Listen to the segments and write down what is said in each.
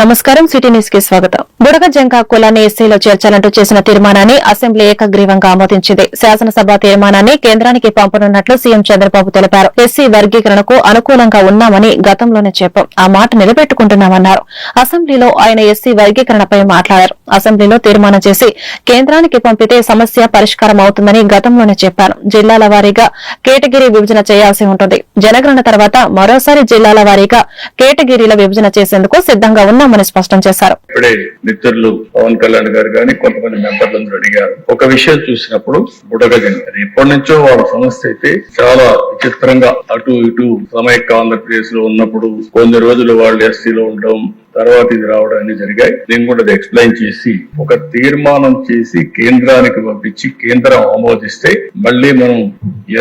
నమస్కారం. City news కి స్వాగతం. బుడగ జంక కులాన్ని ఎస్సీలో చేర్చాలంటూ చేసిన తీర్మానాన్ని అసెంబ్లీ ఏకగ్రీవంగా ఆమోదించింది. శాసనసభ తీర్మానాన్ని కేంద్రానికి పంపనున్నట్లు సీఎం చంద్రబాబు తెలిపారు. ఎస్సీ వర్గీకరణకు అనుకూలంగా ఉన్నామని గతంలోనే చెప్పాం, ఆ మాట నిలబెట్టుకుంటున్నామన్నారు. అసెంబ్లీలో ఆయన ఎస్సీ వర్గీకరణపై మాట్లాడారు. అసెంబ్లీలో తీర్మానం చేసి కేంద్రానికి పంపితే సమస్య పరిష్కారం అవుతుందని గతంలోనే చెప్పాను. జిల్లాల వారీగా కేటగిరీ విభజన చేయాల్సి ఉంటుంది. జనగణన తర్వాత మరోసారి జిల్లాల వారీగా కేటగిరీల విభజన చేసేందుకు సిద్దంగా ఉన్నామని స్పష్టం చేశారు. ఇప్పుడే మిత్రులు పవన్ కళ్యాణ్ గారు గాని కొంతమంది మెంబర్లందరూ అడిగారు. ఒక విషయం చూసినప్పుడు బుడగ జంక ఎప్పటి నుంచో వాళ్ళ సమస్య అయితే చాలా విచిత్రంగా అటు ఇటు సమైక్య ఆంధ్రప్రదేశ్ లో ఉన్నప్పుడు కొన్ని రోజులు వాళ్ళు ఎస్సీలో ఉండడం, తర్వాత ఇది రావడం అన్ని జరిగాయి. నేను కూడా అది ఎక్స్ప్లెయిన్ చేసి ఒక తీర్మానం చేసి కేంద్రానికి పంపించి కేంద్రం ఆమోదిస్తే మళ్ళీ మనం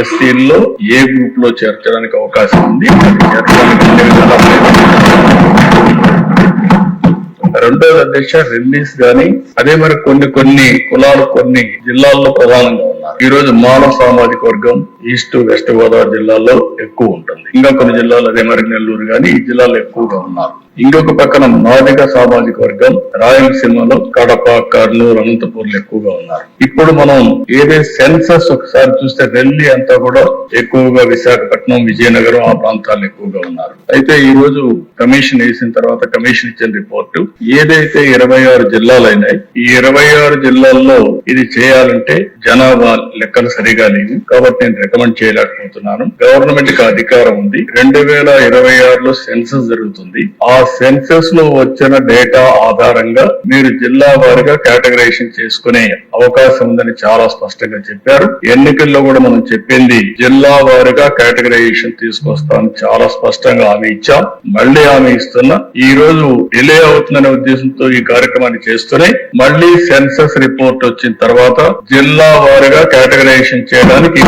ఎస్సీల్లో ఏ గ్రూప్ లో చేర్చడానికి అవకాశం ఉంది. రెండోది అధ్యక్ష రిలీజ్ గాని అదే మరి కొన్ని కులాలు కొన్ని జిల్లాల్లో ప్రధానంగా ఉన్నారు. ఈ రోజు మానవ సామాజిక వర్గం ఈస్ట్ వెస్ట్ గోదావరి జిల్లాల్లో ఎక్కువ ఉంటుంది. ఇంకా కొన్ని జిల్లాలు అదే మరి నెల్లూరు గాని ఈ జిల్లాలో ఎక్కువగా ఉన్నారు. ఇంకొక పక్కన మాదిగ సామాజిక వర్గం రాయలసీమలో కడప, కర్నూలు, అనంతపూర్లు ఎక్కువగా ఉన్నారు. ఇప్పుడు మనం ఏదే సెన్సస్ ఒకసారి చూస్తే ఢిల్లీ అంతా కూడా ఎక్కువగా విశాఖపట్నం, విజయనగరం ఆ ప్రాంతాలు ఎక్కువగా ఉన్నారు. అయితే ఈ రోజు కమిషన్ వేసిన తర్వాత కమిషన్ ఇచ్చిన రిపోర్టు ఏదైతే 26 జిల్లాలైనాయి, ఈ 26 జిల్లాల్లో ఇది చేయాలంటే జనాభా లెక్కలు సరిగా లేవు కాబట్టి నేను రికమెండ్ చేయలేకపోతున్నాను. గవర్నమెంట్ కి అధికారం ఉంది. 2026లో సెన్సస్ జరుగుతుంది. ఆ సెన్సస్ లో వచ్చిన డేటా ఆధారంగా మీరు జిల్లా వారిగా కేటగరైజేషన్ చేసుకునే అవకాశం ఉందని చాలా స్పష్టంగా చెప్పారు. ఎన్నికల్లో కూడా మనం చెప్పింది జిల్లా వారిగా కేటగరైజేషన్ తీసుకొస్తామని చాలా స్పష్టంగా హామీ ఇచ్చాం. మళ్లీ హామీ ఇస్తున్నా. ఈ రోజు డిలే అవుతుందనే ఉద్దేశంతో ఈ కార్యక్రమాన్ని చేస్తూనే మళ్లీ సెన్సస్ రిపోర్ట్ వచ్చిన తర్వాత జిల్లా వారిగా కేటగరైజేషన్ చేయడానికి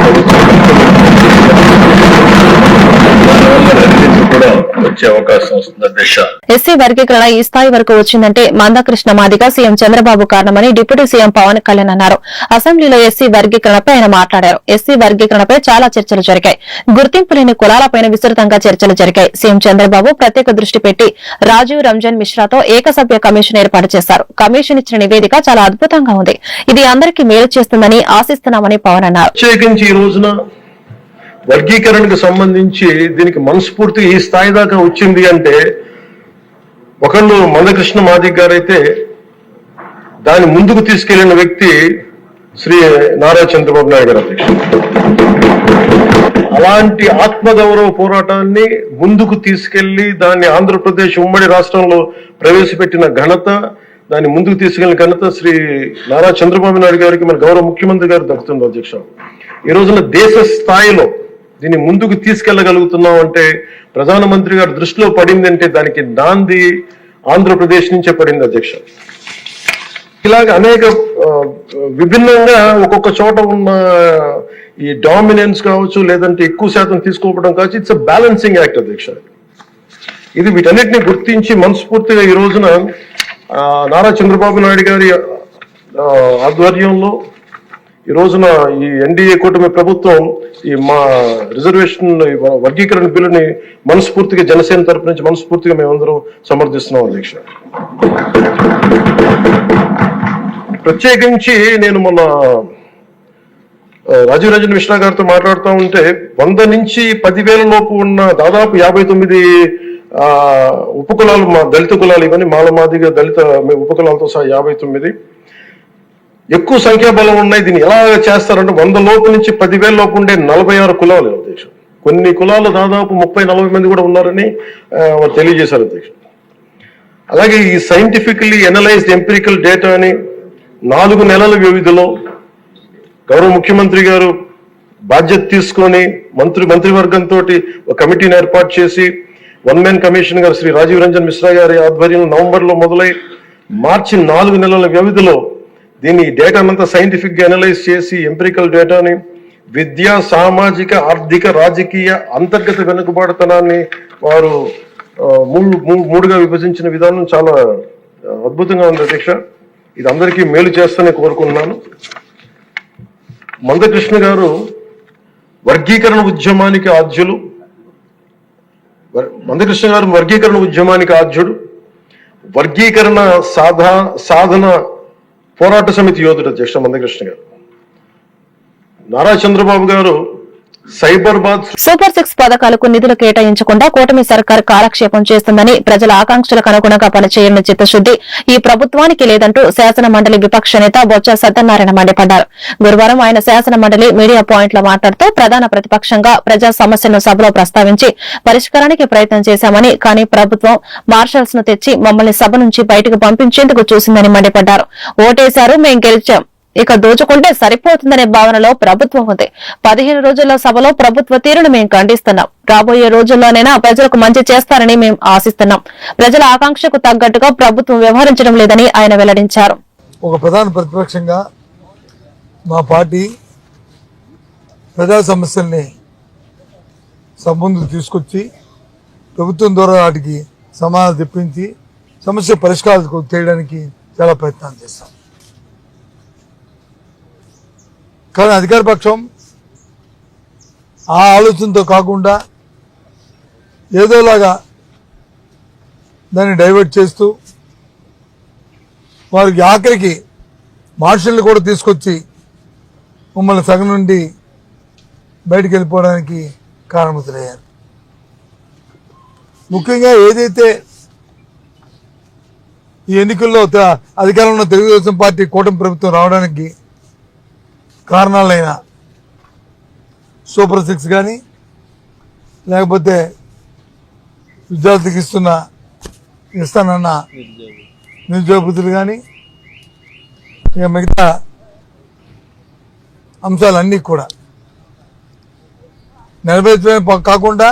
కూడా వచ్చే అవకాశం వస్తుంది. దిశ ఎస్సీ వర్గీకరణ ఈ స్థాయి వరకు వచ్చిందంటే మందకృష్ణ మాదిగ, సీఎం చంద్రబాబు కారణమని డిప్యూటీ సీఎం పవన్ కళ్యాణ్ అన్నారు. అసెంబ్లీలో ఎస్సీ వర్గీకరణపై ఆయన మాట్లాడారు. ఎస్సీ వర్గీకరణపై చాలా చర్చలు జరిగాయి. గుర్తింపు లేని కులాలపైన విస్తృతంగా చర్చలు జరిగాయి. సీఎం చంద్రబాబు ప్రత్యేక దృష్టి పెట్టి రాజీవ్ రంజన్ మిశ్రాతో ఏకసభ్య కమిషన్ ఏర్పాటు చేశారు. కమిషన్ ఇచ్చిన నివేదిక చాలా అద్భుతంగా ఉంది. ఇది అందరికీ మేలు చేస్తుందని ఆశిస్తున్నామని పవన్ అన్నారు. వర్గీకరణకు సంబంధించి దీనికి మనస్ఫూర్తిగా ఈ స్థాయి దాకా వచ్చింది అంటే ఒకళ్ళు మందకృష్ణ మాదిక్ గారైతే దాన్ని ముందుకు తీసుకెళ్లిన వ్యక్తి శ్రీ నారా చంద్రబాబు నాయుడు గారు అధ్యక్షుడు. అలాంటి ఆత్మగౌరవ పోరాటాన్ని ముందుకు తీసుకెళ్లి దాన్ని ఆంధ్రప్రదేశ్ ఉమ్మడి రాష్ట్రంలో ప్రవేశపెట్టిన ఘనత, దాన్ని ముందుకు తీసుకెళ్లిన ఘనత శ్రీ నారా చంద్రబాబు నాయుడు గారికి మన గౌరవ ముఖ్యమంత్రి గారు దక్కుతుంది అధ్యక్ష. ఈ రోజున దేశ స్థాయిలో దీన్ని ముందుకు తీసుకెళ్లగలుగుతున్నాం అంటే ప్రధానమంత్రి గారు దృష్టిలో పడింది అంటే దానికి నాంది ఆంధ్రప్రదేశ్ నుంచే పడింది అధ్యక్ష. ఇలాగ అనేక విభిన్నంగా ఒక్కొక్క చోట ఉన్న ఈ డామినెన్స్ కావచ్చు, లేదంటే ఎక్కువ శాతం తీసుకోవడం కావచ్చు, ఇట్స్ అ బ్యాలెన్సింగ్ యాక్ట్ అధ్యక్ష. ఇది వీటన్నిటిని గుర్తించి మనస్ఫూర్తిగా ఈ రోజున నారా చంద్రబాబు నాయుడు గారి ఆధ్వర్యంలో ఈ రోజున ఈ ఎన్డీఏ కూటమి ప్రభుత్వం ఈ మా రిజర్వేషన్ వర్గీకరణ బిల్లుని మనస్ఫూర్తిగా జనసేన తరపు నుంచి మనస్ఫూర్తిగా మేమందరం సమర్థిస్తున్నాం అధ్యక్ష. ప్రత్యేకించి నేను మొన్న రాజీవ్ రంజన్ మిశ్రా గారితో మాట్లాడుతూ ఉంటే 100 నుంచి 10,000 లోపు ఉన్న దాదాపు 59 ఉపకులాలు, మా దళిత కులాలు, ఇవన్నీ మాలమాదిగా దళిత ఉపకులాలతో సహా 59 ఎక్కువ సంఖ్యాబలం ఉన్నాయి. దీన్ని ఎలా చేస్తారంటే 100 లోపు నుంచి 10,000 లోపు ఉండే 46 కులాలు అధ్యక్ష. కొన్ని కులాలు దాదాపు 30-40 మంది కూడా ఉన్నారని తెలియజేశారు అధ్యక్ష. అలాగే ఈ సైంటిఫికలీ ఎనలైజ్డ్ ఎంపిరికల్ డేటాని 4 నెలల వ్యవధిలో గౌరవ ముఖ్యమంత్రి గారు బాధ్యత తీసుకొని మంత్రివర్గంతో ఒక కమిటీని ఏర్పాటు చేసి వన్ మ్యాన్ కమిషన్ గారు శ్రీ రాజీవ్ రంజన్ మిశ్రా గారి ఆధ్వర్యంలో నవంబర్లో మొదలై మార్చి 4 నెలల వ్యవధిలో దీన్ని డేటానంతా సైంటిఫిక్ గా అనలైజ్ చేసి ఎంపిరికల్ డేటాని విద్యా, సామాజిక, ఆర్థిక, రాజకీయ, అంతర్గత వెనుకబాటుతనాన్ని వారు మూడుగా విభజించిన విధానం చాలా అద్భుతంగా ఉంది అధ్యక్ష. ఇది అందరికీ మేలు చేస్తానని కోరుకుంటున్నాను. మందకృష్ణ గారు వర్గీకరణ ఉద్యమానికి ఆద్యులు. మందకృష్ణ గారు వర్గీకరణ ఉద్యమానికి ఆద్యుడు. వర్గీకరణ సాధన పోరాట సమితి యోధుడు అధ్యక్షుడు మందకృష్ణ గారు. నారా చంద్రబాబు గారు సైబరాబాద్ సూపర్ 6 పథకాలకు నిధులు కేటాయించకుండా కూటమి సర్కార్ కాలక్షేపం చేస్తుందని, ప్రజల ఆకాంక్షలకు అనుగుణంగా పనిచేయని చిత్తశుద్ది ఈ ప్రభుత్వానికి లేదంటూ శాసన మండలి విపక్ష నేత బొత్స సత్యనారాయణ మండిపడ్డారు. గురువారం ఆయన శాసన మండలి మీడియా పాయింట్ లో మాట్లాడుతూ ప్రధాన ప్రతిపక్షంగా ప్రజా సమస్యలను సభలో ప్రస్తావించి పరిష్కారానికి ప్రయత్నం చేశామని, కానీ ప్రభుత్వం మార్షల్స్ ను తెచ్చి మమ్మల్ని సభ నుంచి బయటకు పంపించేందుకు చూసిందని మండిపడ్డారు. ఓటేశారు, మేం గెలిచాం, ఇక దోచుకుంటే సరిపోతుందనే భావనలో ప్రభుత్వం ఉంది. 15 రోజుల సభలో ప్రభుత్వ తీరును మేము ఖండిస్తున్నాం. రాబోయే రోజుల్లోనైనా ప్రజలకు మంచి చేస్తారని మేము ఆశిస్తున్నాం. ప్రజల ఆకాంక్షకు తగ్గట్టుగా ప్రభుత్వం వ్యవహరించడం లేదని ఆయన వెల్లడించారు. ఒక ప్రధాన ప్రతిపక్షంగా మా పార్టీ ప్రజా సమస్యల్ని సభ ముందుకు తీసుకొచ్చి ప్రభుత్వం ద్వారా వాటికి సమాధానం తెప్పించి సమస్య పరిష్కారం చేయడానికి చాలా ప్రయత్నాలు చేస్తాం. కానీ అధికార పక్షం ఆ ఆలోచనతో కాకుండా ఏదోలాగా దాన్ని డైవర్ట్ చేస్తూ వారికి ఆఖరికి మార్షల్ని కూడా తీసుకొచ్చి మమ్మల్ని సగం నుండి బయటికి వెళ్ళిపోవడానికి కారణమవుతున్నాయారు. ముఖ్యంగా ఏదైతే ఈ ఎన్నికల్లో అధికారంలో తెలుగుదేశం పార్టీ కూటమి ప్రభుత్వం రావడానికి కారణాలైన సూపర్ 6 కానీ, లేకపోతే విద్యార్థికి ఇస్తానన్న నిరుద్యోగ వృత్తులు కానీ, ఇక మిగతా అంశాలన్నీ కూడా నెరవేర్చడమే కాకుండా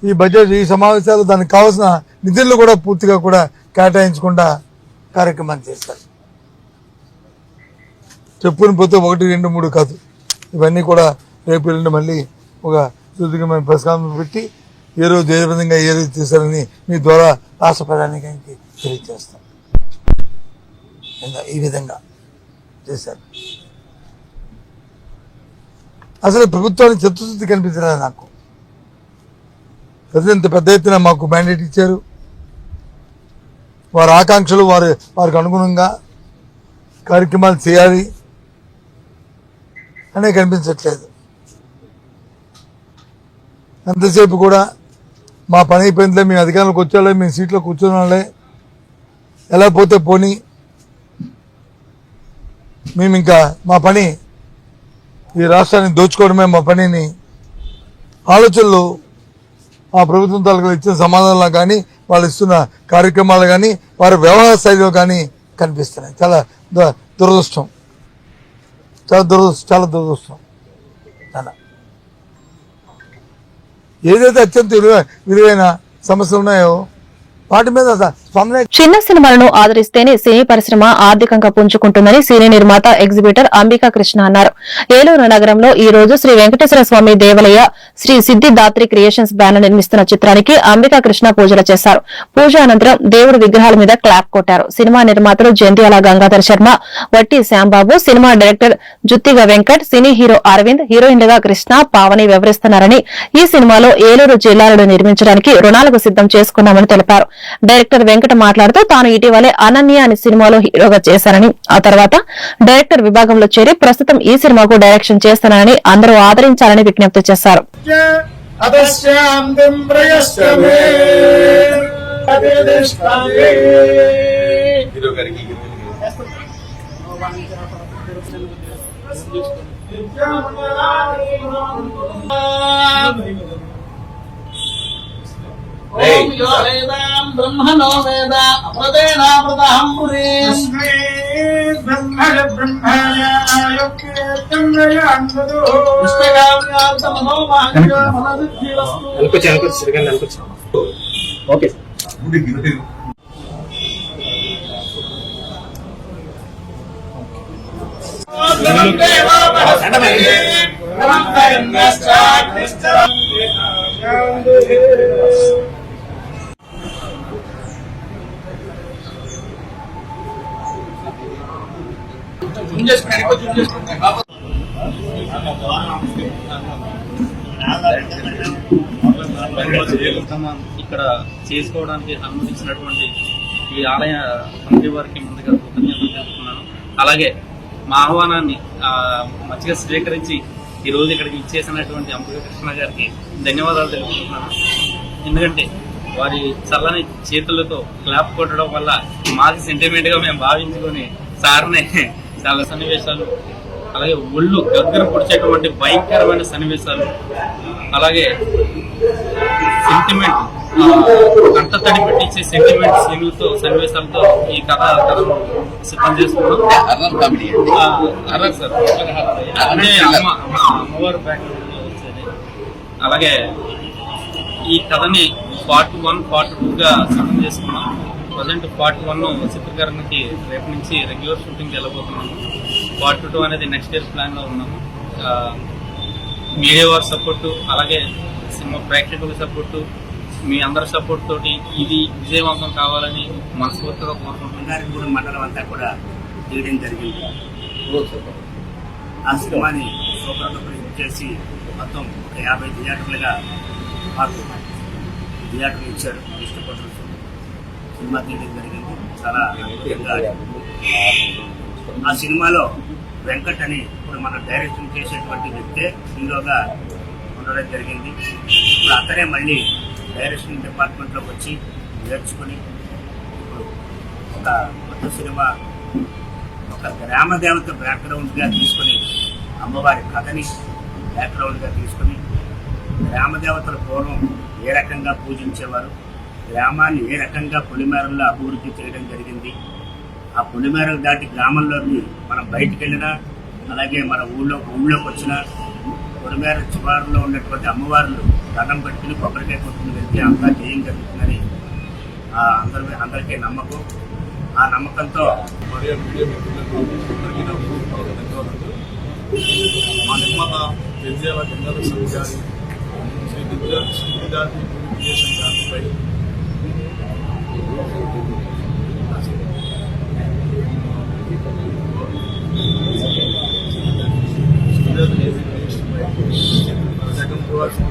ఈ బడ్జెట్ ఈ సమావేశాలు దానికి కావాల్సిన నిధులను కూడా పూర్తిగా కూడా కేటాయించకుండా కార్యక్రమాన్ని చేస్తారు. చెప్పుకుని పోతే 1, 2, 3 కాదు, ఇవన్నీ కూడా రేపు ఎల్లుండి మళ్ళీ ఒక సుదీర్ఘమైన ప్రస్కారం పెట్టి ఏ రోజు ఏ విధంగా ఏ రోజు చేశారని మీ ద్వారా రాష్ట్ర ప్రధానికి తెలియజేస్తాం. ఈ విధంగా చేశారు. అసలు ప్రభుత్వానికి చిత్తశుద్ధి కనిపించలేదు నాకు. ప్రజలు ఇంత పెద్ద ఎత్తున మాకు మ్యాండేట్ ఇచ్చారు, వారి ఆకాంక్షలు వారికి అనుగుణంగా కార్యక్రమాలు చేయాలి అనే కనిపించట్లేదు. ఎంతసేపు కూడా మా పని అయిపోయిందిలే, మేము అధికారంలోకి వచ్చాలే, మేము సీట్లో కూర్చున్నాలే, ఎలా పోతే పోనీ, మేము ఇంకా మా పని ఈ రాష్ట్రాన్ని దోచుకోవడమే మా పనిని ఆలోచనలు ఆ ప్రభుత్వం తాలూకా ఇచ్చిన సమాధానాలు కానీ, వాళ్ళు ఇస్తున్న కార్యక్రమాలు కానీ, వారి వ్యవహార శైలిలో కానీ కనిపిస్తున్నాయి. చాలా దురదృష్టం, చాలా దురదృష్టం. ఏదైతే అత్యంత విలువైన సమస్యలు ఉన్నాయో వాటి మీద చిన్న సినిమాలను ఆదరిస్తేనే సినీ పరిశ్రమ ఆర్థికంగా పుంజుకుంటుందని సినీ నిర్మాత ఎగ్జిబిటర్ అంబికా కృష్ణ అన్నారు. ఏలూరు నగరంలో ఈ రోజు శ్రీ వెంకటేశ్వర స్వామి దేవాలయ శ్రీ సిద్ధిదాత్రి క్రియేషన్స్ బ్యానర్ నిర్మిస్తున్న చిత్రానికి అంబికా కృష్ణ పూజలు చేశారు. పూజ అనంతరం దేవుడి విగ్రహాల మీద క్లాప్ కొట్టారు. సినిమా నిర్మాతలు Jandhyala Gangadhar Sharma, Vatti Shyambabu, cinema director Juttiga Venkat, cine hero Arvind, హీరోయిన్లుగా కృష్ణ, పావని వివరిస్తున్నారని, ఈ సినిమాలో ఏలూరు జిల్లాలను నిర్మించడానికి రుణాలకు సిద్దం చేసుకున్నామని తెలిపారు. డైరెక్టర్ వెంకట మాట్లాడుతూ తాను ఇటీవలే అనన్య అనే సినిమాలో హీరోగా చేశానని, ఆ తర్వాత డైరెక్టర్ విభాగంలో చేరి ప్రస్తుతం ఈ సినిమాకు డైరెక్షన్ చేస్తానని అందరూ ఆదరించాలని విజ్ఞప్తి చేశారు. ఓం యో వేదాం బ్రహ్మణో వేద అప్రదేనామృతహం పురీం బ్రహ్మణ బ్రహ్మణాయోకే చంద్రయాంగదో పుష్పగామ్యార్తమనో మాంగళ్య మనసిద్ధిరస్తు అనుకోవచ్చు ఓకే ఇక్కడ చేసుకోవడానికి అనుమతించినటువంటి ఈ ఆలయ కమిటీ వారికి ముందుగా కృతజ్ఞతలు తెలుపుతున్నాను. అలాగే మా ఆహ్వానాన్ని మంచిగా స్వీకరించి ఈ రోజు ఇక్కడికి ఇచ్చేసినటువంటి అంబిక కృష్ణ గారికి ధన్యవాదాలు తెలుపుతున్నాను. ఎందుకంటే వారి చల్లని చేతులతో క్లాప్ కొట్టడం వల్ల మాకు సెంటిమెంట్గా మేము భావించుకొని సార్నే చాలా సన్నివేశాలు, అలాగే ఒళ్ళు దగ్గర పొడిచేటువంటి భయంకరమైన సన్నివేశాలు, అలాగే సెంటిమెంట్ కంట తడి పెట్టించే సెంటిమెంట్ సన్నివేశాలతో ఈ కథను సిద్ధం చేసుకున్నాం. అర్రర్ సార్ అదే అమ్మవారు బ్యాక్గ్రౌండ్ వచ్చేది. అలాగే ఈ కథని పార్ట్ 1, పార్ట్ 2గా సిద్ధం చేసుకున్నాం. ప్రజెంట్ పార్ట్ 1 చిత్రీకరణకి రేపు నుంచి రెగ్యులర్ షూటింగ్కి వెళ్ళబోతున్నాము. పార్ట్ 2 అనేది నెక్స్ట్ ఇయర్ ప్లాన్లో ఉన్నాము. మీడియా వారి సపోర్టు, అలాగే సినిమా ప్రేక్షకుల సపోర్టు, మీ అందరి సపోర్ట్ తోటి ఇది విజయవంతం కావాలని మనస్ఫూర్తిగా కోరుకుంటున్నాను. మండలం అంతా కూడా తీయడం జరిగింది. ఆ సినిమాని సూపర్ హిట్ చేసి మొత్తం 50 థియేటర్లుగా మాకు థియేటర్లు ఇచ్చారు. ఇష్టపడుతూ సినిమా తీయడం జరిగింది. చాలా అద్భుతంగా ఆ సినిమాలో వెంకట్ అని ఇప్పుడు మన డైరెక్షన్ చేసేటువంటి వ్యక్తే హీరోగా ఉండడం జరిగింది. ఇప్పుడు అతనే మళ్ళీ డైరెక్షన్ డిపార్ట్మెంట్లోకి వచ్చి నేర్చుకుని ఇప్పుడు ఒక కొత్త సినిమా ఒక గ్రామ దేవత బ్యాక్గ్రౌండ్గా తీసుకొని, అమ్మవారి కథని బ్యాక్గ్రౌండ్గా తీసుకొని, గ్రామ దేవతల పూర్వం ఏ రకంగా పూజించేవారు, గ్రామాన్ని ఏ రకంగా పొలిమేరల్లో అభివృద్ధి చేయడం జరిగింది, ఆ పొలిమేరలు దాటి గ్రామంలోకి మనం బయటికి వెళ్ళినా, అలాగే మన ఊళ్ళోకి వచ్చినా పొలిమేర చివరిలో ఉన్నటువంటి అమ్మవార్లు దండం పెట్టుకుని కొబ్బరికాయ కొట్టుకుని వెళ్తే అంతా జయం జరుగుతుందని అందరికీ నమ్మకం. ఆ నమ్మకంతో మా నిర్మాత పెద్దాల గంగాధర స్వామి గారి శ్రీ విద్యార్థి విజయసం గారిపై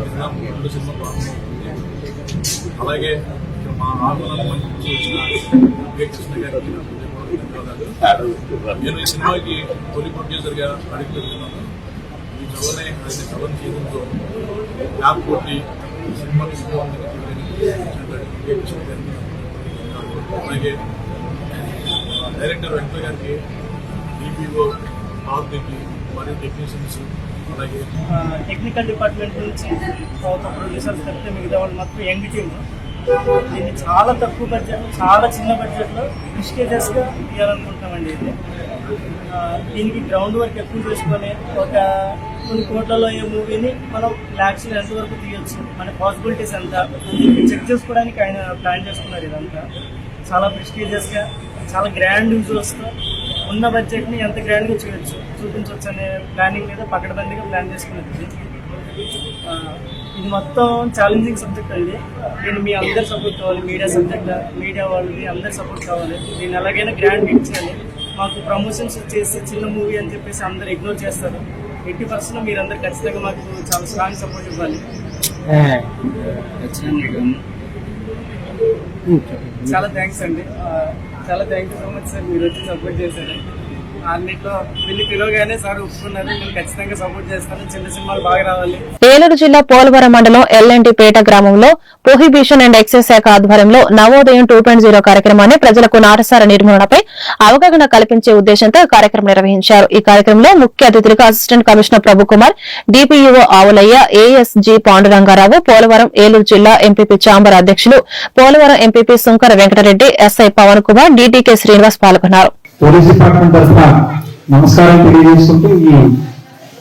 జగన్ రెండు సినిమా ప్రారంభమవుతుంది. అలాగే మా ఆహ్వానం మంచి వచ్చిన కృష్ణ గారికి ధన్యవాదాలు. నేను ఈ సినిమాకి తొలి ప్రొడ్యూసర్గా అడిగి పెడుతున్నాను. ఈ చవనే ఆయన చవన్ చేయడంతో యాప్ కొట్టి సినిమాకి కృష్ణ గారికి, అలాగే డైరెక్టర్ వెంకట గారికి, డిపిఓ ఆర్డికి మరియు టెక్నీషియన్స్, అలాగే టెక్నికల్ డిపార్ట్మెంట్ నుంచి ప్రొడ్యూసర్స్ తప్పితే మిగతా వాళ్ళు మొత్తం యంగ్ టీమ్. దీన్ని చాలా తక్కువ బడ్జెట్, చాలా చిన్న బడ్జెట్లో ప్రెస్టీజియస్గా తీయాలనుకుంటున్నామండి. దీనికి గ్రౌండ్ వర్క్ ఎక్కువ చేసుకొని ఒక కొన్ని కోట్లలో అయ్యే మూవీని మనం ల్యాక్స్ ఎంతవరకు తీయొచ్చు, మన పాసిబిలిటీస్ ఎంత చెక్ చేసుకోవడానికి ఆయన ప్లాన్ చేసుకున్నారు. ఇదంతా చాలా ప్రెస్టీజియస్గా, చాలా గ్రాండ్ విజువల్స్తో ఉన్న బడ్జెట్ని ఎంత గ్రాండ్గా చూపించవచ్చు అనే ప్లానింగ్ మీద పకడ్బందీగా ప్లాన్ చేసుకున్నది. ఇది మొత్తం ఛాలెంజింగ్ సబ్జెక్ట్ అండి. దీన్ని మీ అందరి సపోర్ట్ కావాలి, మీడియా వాళ్ళది అందరి సపోర్ట్ కావాలి. దీన్ని ఎలాగైనా గ్రాండ్ హిట్ చేయాలి. మాకు ప్రమోషన్స్ చేసి చిన్న మూవీ అని చెప్పేసి అందరు ఇగ్నోర్ చేస్తారు. 80% మీరందరూ ఖచ్చితంగా మాకు చాలా స్ట్రాంగ్ సపోర్ట్ ఇవ్వాలి. చాలా థ్యాంక్స్ అండి. చాలా thank you so much sir, మీరు వచ్చి సపోర్ట్ చేశారు. అన్నిట్లో వీళ్ళు పిలవగానే సార్ ఒప్పుకున్నారు. నేను ఖచ్చితంగా సపోర్ట్ చేస్తాను. చిన్న సినిమాలు బాగా రావాలి. ఏలూరు జిల్లా పోలవరం మండలం ఎల్ఎన్టీ పేట గ్రామంలో ప్రొహిబిషన్ అండ్ ఎక్సైజ్ శాఖ ఆధ్వర్యంలో నవోదయం 2.0 కార్యక్రమాన్ని ప్రజలకు నాటసార నిర్మూలనపై అవగాహన కల్పించే ఉద్దేశంతో కార్యక్రమం నిర్వహించారు. ఈ కార్యక్రమంలో ముఖ్య అతిథులుగా assistant commissioner Prabhu Kumar, డిపిఈఓ Avulaiah, ASG Panduranga Rao, Polavaram Eluru జిల్లా ఎంపీపీ చాంబర్ అధ్యక్షులు పోలవరం ఎంపీపీ సుంకర వెంకటరెడ్డి, ఎస్ఐ పవన్ కుమార్, డీటీకే శ్రీనివాస్ పాల్గొన్నారు. పోలీస్ డిపార్ట్మెంట్ తరఫున నమస్కారం తెలియజేసుకుంటూ ఈ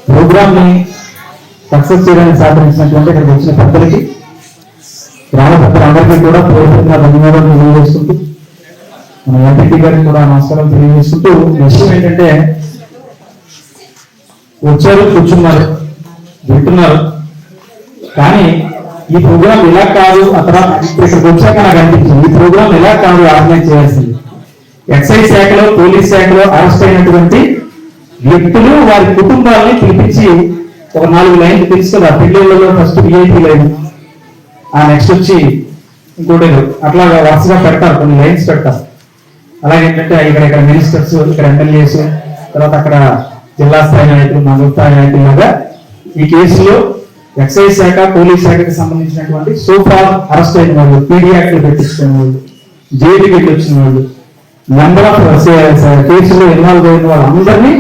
ప్రోగ్రామ్ ని సక్సెస్ చేయడానికి సహకరించినటువంటి ఇక్కడికి వచ్చిన పెద్దలకి, గ్రామ పెద్దలందరికీ కూడా పూర్వకంగా ధన్యవాదాలు తెలియజేసుకుంటూ మన ఎంపీ గారికి కూడా నమస్కారం తెలియజేసుకుంటూ, విషయం ఏంటంటే వచ్చారు, కూర్చున్నారు, వింటున్నారు, కానీ ఈ ప్రోగ్రామ్ ఇలా కాదు. అక్కడ ఇక్కడికి వచ్చాక నాకు అనిపించింది ఈ ప్రోగ్రామ్ ఇలా కాదు ఆర్గనైజ్ చేయాల్సింది. ఎక్సైజ్ శాఖలో, పోలీస్ శాఖలో అరెస్ట్ అయినటువంటి వ్యక్తులు వారి కుటుంబాలని పిలిపించి ఒక 4 లైన్లు తెలుస్తుందా, పిల్లలలో ఫస్ట్ విఐపీ లైన్, ఆ నెక్స్ట్ వచ్చి ఇంకోటి అట్లా వరుసగా పెడతారు, కొన్ని లైన్స్ పెడతారు. అలాగే ఏంటంటే ఇక్కడ మినిస్టర్స్, ఇక్కడ ఎమ్మెల్యేస్, తర్వాత అక్కడ జిల్లా స్థాయి నాయకులు, మండల స్థాయి నాయకులు లాగా ఈ కేసులో ఎక్సైజ్ శాఖ, పోలీస్ శాఖకి సంబంధించినటువంటి సోఫార్ అరెస్ట్ అయిన వాళ్ళు, పీడీ యాక్ట్లు పెట్టించుకున్న వాళ్ళు, జైలుకి వెళ్ళి వచ్చిన వాళ్ళు, నెంబర్ ఆఫ్ కేసులో ఇన్వాల్వ్ అయిన వాళ్ళందరినీ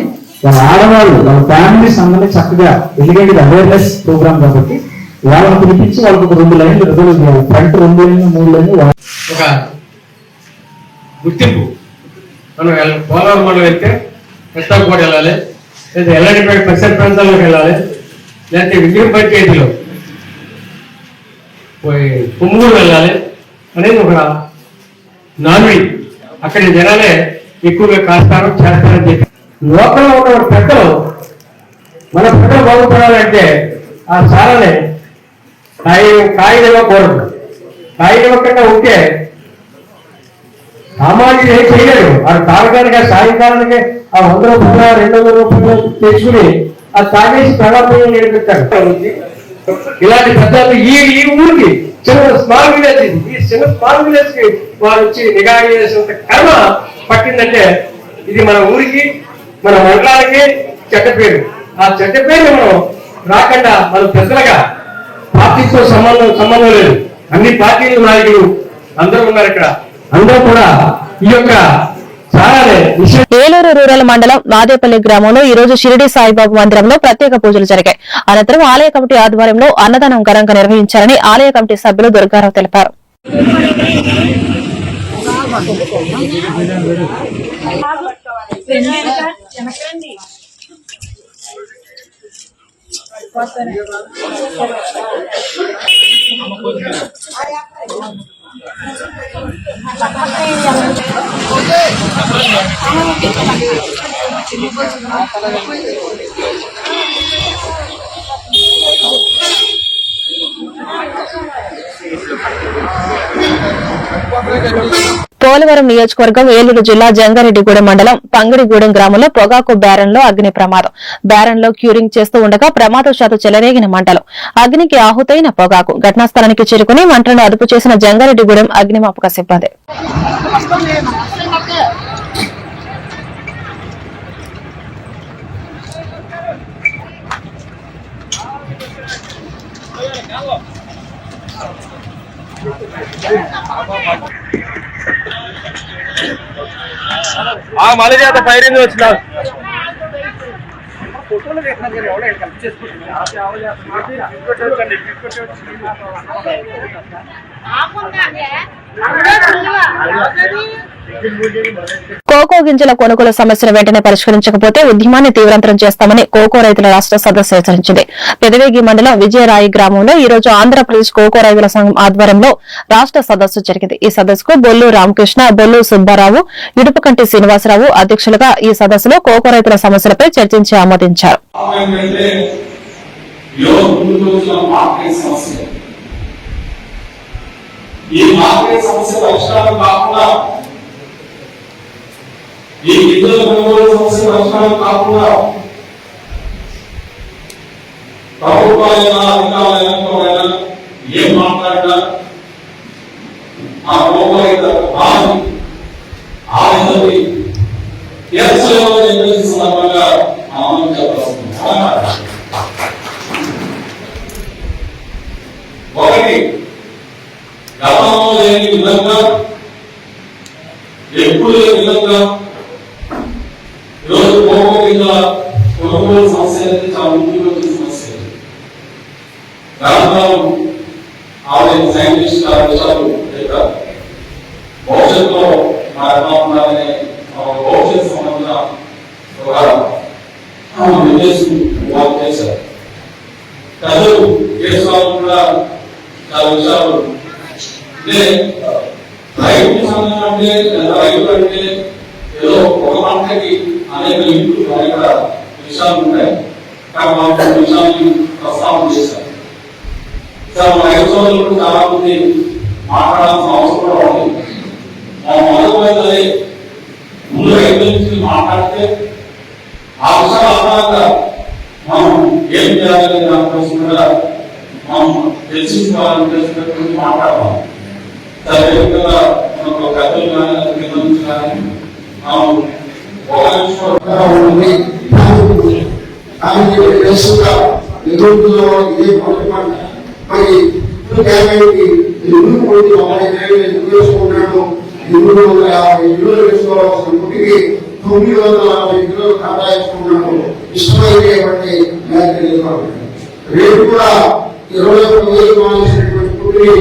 వాళ్ళ ఆడవాళ్ళు, వాళ్ళ ఫ్యామిలీస్ అందరినీ చక్కగా, ఎందుకంటే ఇది అవేర్నెస్ ప్రోగ్రామ్ కాబట్టి వాళ్ళని పిలిపించి వాళ్ళకి ఒక 2 లైన్లు రిజర్వ్ చేయాలి. ఫ్రంట్ 2 లైన్లు 3 లైన్లు ఒక గుర్తింపు. మనం పోలవరం మనం వెళ్తే కృష్ణాకోట వెళ్ళాలి, లేదా ఎల్లాడిపేట పరిసర ప్రాంతాల్లోకి వెళ్ళాలి, లేకపోతే విజయం పంచాయతీలో కొమ్మూరు వెళ్ళాలి అనేది ఒక నానుడి. అక్కడి జనాలే ఎక్కువగా కాస్తారు, చేస్తారని చెప్పి లోకల్లో ఉన్న పెద్దలు, మన పెద్దలు బాగుపడాలంటే ఆ చాలానే కాయనివ్వకూడదు. కాయనివ్వకుండా ఉంటే సామాన్యుడు ఏం చేయలేరు. ఆ తాగడానికి, సాయంకాలానికి ఆ 100 రూపాయలు 200 రూపాయలు తెచ్చుకుని ఆ తాగేసి ప్రలాపం నేర్పిస్తారు. ఇలాంటి పెద్దలు ఈ ఊరికి చిన్న స్మాల్ విలేజ్, ఈ చిన్న స్మాల్ విలేజ్ కి వారు వచ్చి నిఘా చేసినంత కర్మ పట్టిందంటే ఇది మన ఊరికి, మన మండలానికి చెడ్డ పేరు. ఆ చెడ్డ పేరు మనం రాకుండా మన పెద్దలుగా, పార్టీతో సంబంధం లేదు, అన్ని పార్టీల నాయకులు అందరూ ఉన్నారు ఇక్కడ, అందరూ కూడా ఈ యొక్క ఏలూరు రూరల్ మండలం మాదేపల్లి గ్రామంలో ఈ రోజు షిరిడి సాయిబాబా మందిరంలో ప్రత్యేక పూజలు జరిగాయి. అనంతరం ఆలయ కమిటీ ఆధ్వర్యంలో అన్నదానం ఘనంగా నిర్వహించారని ఆలయ కమిటీ సభ్యులు దుర్గారావు తెలిపారు. పోలవరం నియోజకవర్గం ఏలూరు జిల్లా జంగారెడ్డిగూడెం మండలం పంగిడిగూడెం గ్రామంలో పొగాకు బ్యారన్లో అగ్ని ప్రమాదం. బ్యారన్లో క్యూరింగ్ చేస్తూ ఉండగా ప్రమాదవశాత్తు చెలరేగిన మంటలు. అగ్నికి ఆహుతైన పొగాకు ఘటనా స్థలానికి చేరుకుని మంటలను అదుపు చేసిన జంగారెడ్డిగూడెం అగ్నిమాపక సిబ్బంది. మళ్ళీ చేత ఫైరింగ్ వచ్చిన కోకో గింజల కొనుగోలు సమస్యను వెంటనే పరిష్కరించకపోతే ఉద్యమాన్ని తీవ్రతరం చేస్తామని కోకో రైతుల రాష్ట సదస్సు హెచ్చరించింది. పెదవేగి మండలం విజయరాయి గ్రామంలో ఈ రోజు ఆంధ్రప్రదేశ్ కోకో రైతుల సంఘం ఆధ్వర్యంలో రాష్ట సదస్సు జరిగింది. ఈ సదస్సుకు బొల్లు రామకృష్ణ, బొల్లు సుబ్బారావు, ఇడుపుకంటి శ్రీనివాసరావు అధ్యక్షులుగా ఈ సదస్సులో కోకో రైతుల సమస్యలపై చర్చించి ఆమోదించారు. ఈ మార్కెట్ సమస్య పరిష్కారం కాకుండా, ఈ గిద్దల కొనుగోలు సమస్య పరిష్కారం కాకుండా ప్రభుత్వాలైనా అధికారులైనా ఏం మాట్లాడినా ఆ ప్రభుత్వ ఆనందవి సందర్భంగా ఆనందించవలసింది. ఒకటి, గతంలో లేని విధంగా, ఎప్పుడు లేని విధంగా ఈరోజు కోకో గింజల కొనుగోలు సమస్య అనేది చాలా ముందుకు వచ్చిన సమస్య. గ్రామాలు ఆవిడ సైంటిస్ట్ విషయాలు చెప్పారు. భవిష్యత్తులో మన ఎలానే భవిష్యత్ సంబంధించిన ఒక నిర్దేశం వాళ్ళు చేశారు. ప్రజలు దేశాలు కూడా చాలా విషయాలు రైతు అంటే రైతు అంటే ఏదో ఒక పంటకి అనేక ఇంట్లు అనేక విషయాలు ఉంటాయి. కానీ వాళ్ళు విషయాన్ని ప్రస్తావన చేశారు. సార్ మన రైతు సోదరులు చాలా మంది మాట్లాడాల్సిన అవసరం కూడా ఉంది. మా మొదటి ముందు రైతుల నుంచి మాట్లాడితే ఆ విషయాల ఆధారంగా మనం ఏం చేయాలనే దానికోసం కూడా మనం తెలుసుకోవాలని తెలిసినటువంటి మాట్లాడతాం. అదేవిధంగా మనకు ఒక పెద్దలు కానీ మనం చేసుకుంటాడు 250 ఇల్లు వేసుకోవాల్సిన గుడికి 940 ఇల్లు కేటాయించుకున్నాడు. ఇష్టమైనటువంటి రేపు కూడా 21,000 కావాల్సినటువంటి గుడిని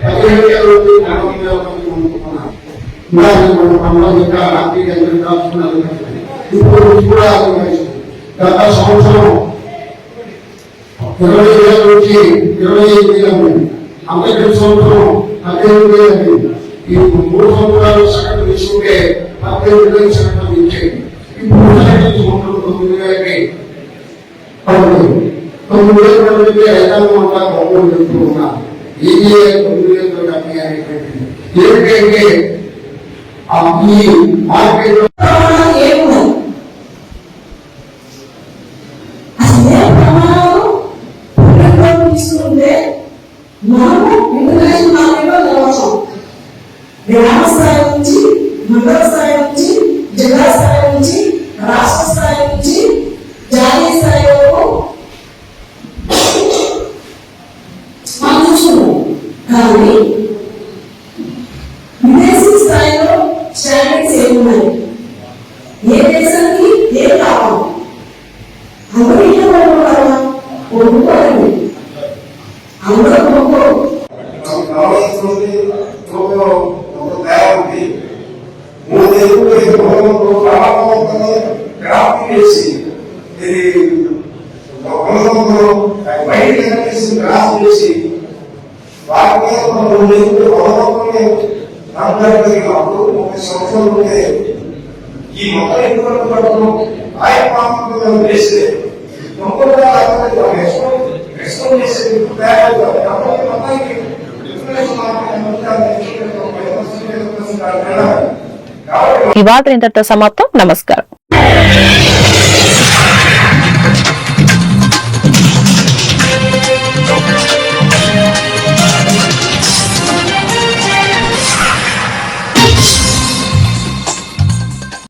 15,000 ఇప్పుడు కూడా గత సంవత్సరం 20,000 నుంచి 25,000 అంతకుముందు సంవత్సరం 15,000 ఈ 3 సంవత్సరాలు సగటు తీసుకుంటే 18,000 సగటు ఇచ్చేది. ఇప్పుడు సంవత్సరం 9,000కి 9,000 మందికి రైతాంగం అంతా కొనుగోలు చేస్తూ ఉన్నారు. ఇది 9,000 కమ్మి అనేటువంటిది ఏంటంటే ఈ మార్కెట్ తీసుకుంటే మనము ఇంటర్నేషనల్ మార్కెట్లో నిలవచ్చాం. గ్రామ స్థాయి నుంచి, మండల స్థాయి నుంచి, జిల్లా స్థాయి నుంచి, రాష్ట్ర స్థాయి నుంచి, జాతీయ స్థాయి వరకు మనం చూస్తున్నాం. కానీ విదేశీ స్థాయిలో స్టాండర్డ్స్ ఏమున్నాయి, ఏ దేశానికి ఏం కావాలి, అందరూ ఏం కోరుకుంటారా? కోరుకోవాలి, అందరూ కోరుకోరు. ఈ మొత్తం ఎందుకు పడతాము ఆయన వేస్తే ఈ వార్త ఇంతటితో సమాప్తం. నమస్కారం.